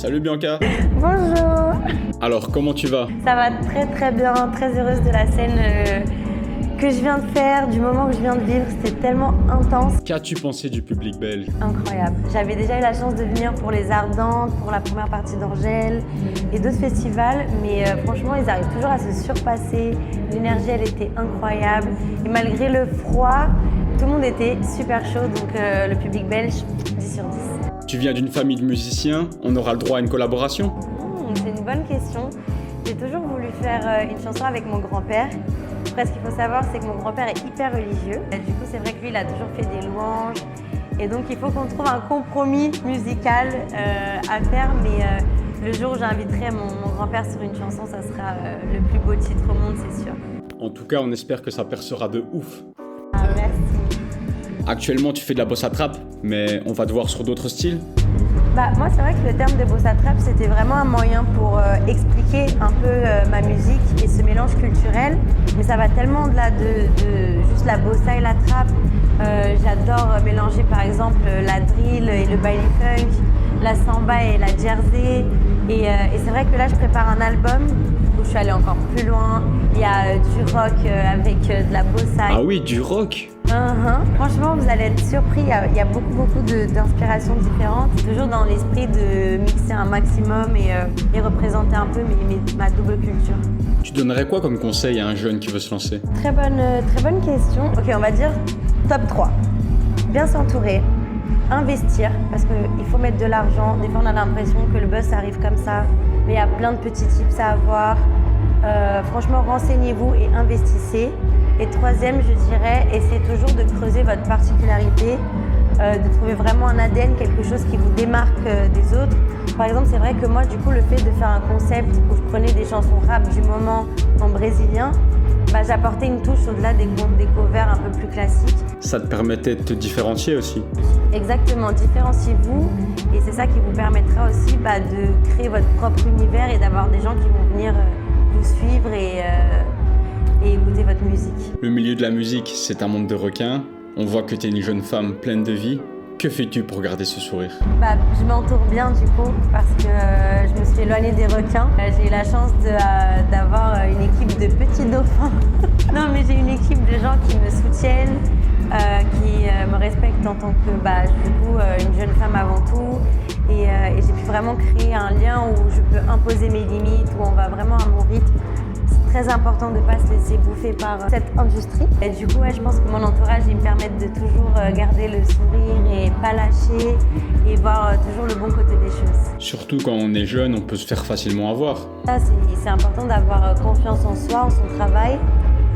Salut Bianca. Bonjour. Alors, comment tu vas? Ça va très très bien, très heureuse de la scène que je viens de faire, du moment que je viens de vivre, c'était tellement intense. Qu'as-tu pensé du public belge? Incroyable. J'avais déjà eu la chance de venir pour les Ardentes, pour la première partie d'Angèle et d'autres festivals, mais franchement ils arrivent toujours à se surpasser, l'énergie elle était incroyable et malgré le froid, tout le monde était super chaud, donc le public belge, 10 sur 10. Tu viens d'une famille de musiciens, on aura le droit à une collaboration? C'est une bonne question. J'ai toujours voulu faire une chanson avec mon grand-père. Après, ce qu'il faut savoir, c'est que mon grand-père est hyper religieux. Du coup, c'est vrai que lui, il a toujours fait des louanges. Et donc, il faut qu'on trouve un compromis musical à faire. Mais le jour où j'inviterai mon grand-père sur une chanson, ça sera le plus beau titre au monde, c'est sûr. En tout cas, on espère que ça percera de ouf. Ah, merci. Actuellement, tu fais de la bossa trap, mais on va te voir sur d'autres styles. Moi, c'est vrai que le terme de bossa trap, c'était vraiment un moyen pour expliquer un peu ma musique et ce mélange culturel. Mais ça va tellement au-delà de juste la bossa et la trap. J'adore mélanger par exemple la drill et le baile funk, la samba et la jersey. Et c'est vrai que là, je prépare un album où je suis allée encore plus loin. Il y a du rock avec de la bossa. Ah oui, du rock? Franchement, vous allez être surpris. Il y a beaucoup d'inspirations différentes. Toujours dans l'esprit de mixer un maximum et représenter un peu ma double culture. Tu donnerais quoi comme conseil à un jeune qui veut se lancer? Très bonne question. Ok, on va dire top 3. Bien s'entourer, investir, parce qu'il faut mettre de l'argent. Des fois, on a l'impression que le buzz arrive comme ça, mais il y a plein de petits tips à avoir. Franchement, renseignez-vous et investissez. Et troisième, je dirais, essayez toujours de creuser votre particularité, de trouver vraiment un ADN, quelque chose qui vous démarque des autres. Par exemple, c'est vrai que moi, du coup, le fait de faire un concept où je prenais des chansons rap du moment en brésilien, j'apportais une touche au-delà des covers un peu plus classiques. Ça te permettait de te différencier aussi? Exactement, différenciez-vous et c'est ça qui vous permettra aussi de créer votre propre univers et d'avoir des gens qui vont venir vous suivre et écouter votre musique. Le milieu de la musique, c'est un monde de requins. On voit que tu es une jeune femme pleine de vie. Que fais-tu pour garder ce sourire? Je m'entoure bien du coup parce que je me suis éloignée des requins. J'ai eu la chance d'avoir une équipe de petits dauphins. Non mais j'ai une équipe de gens qui me soutiennent, qui me respectent en tant que une jeune femme avant tout. Et j'ai pu vraiment créer un lien où je peux imposer mes limites, où on va vraiment à mon rythme. Très important de ne pas se laisser bouffer par cette industrie. Et du coup, je pense que mon entourage, ils me permettent de toujours garder le sourire et pas lâcher et voir toujours le bon côté des choses. Surtout quand on est jeune, on peut se faire facilement avoir. Ça, c'est important d'avoir confiance en soi, en son travail.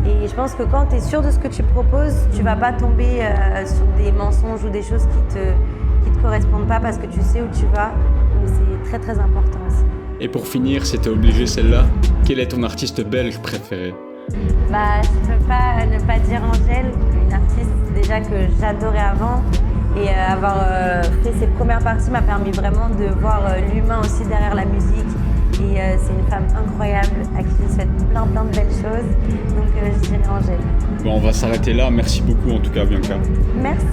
Et je pense que quand tu es sûr de ce que tu proposes, tu vas pas tomber sur des mensonges ou des choses qui te correspondent pas parce que tu sais où tu vas. Donc c'est très très important aussi. Et pour finir, c'était obligé celle-là. Quel est ton artiste belge préféré? Je peux pas ne pas dire Angèle, une artiste déjà que j'adorais avant. Et avoir fait ses premières parties m'a permis vraiment de voir l'humain aussi derrière la musique. Et c'est une femme incroyable à qui je souhaite plein de belles choses. Donc je dirais Angèle. On va s'arrêter là. Merci beaucoup en tout cas, Bianca. Merci.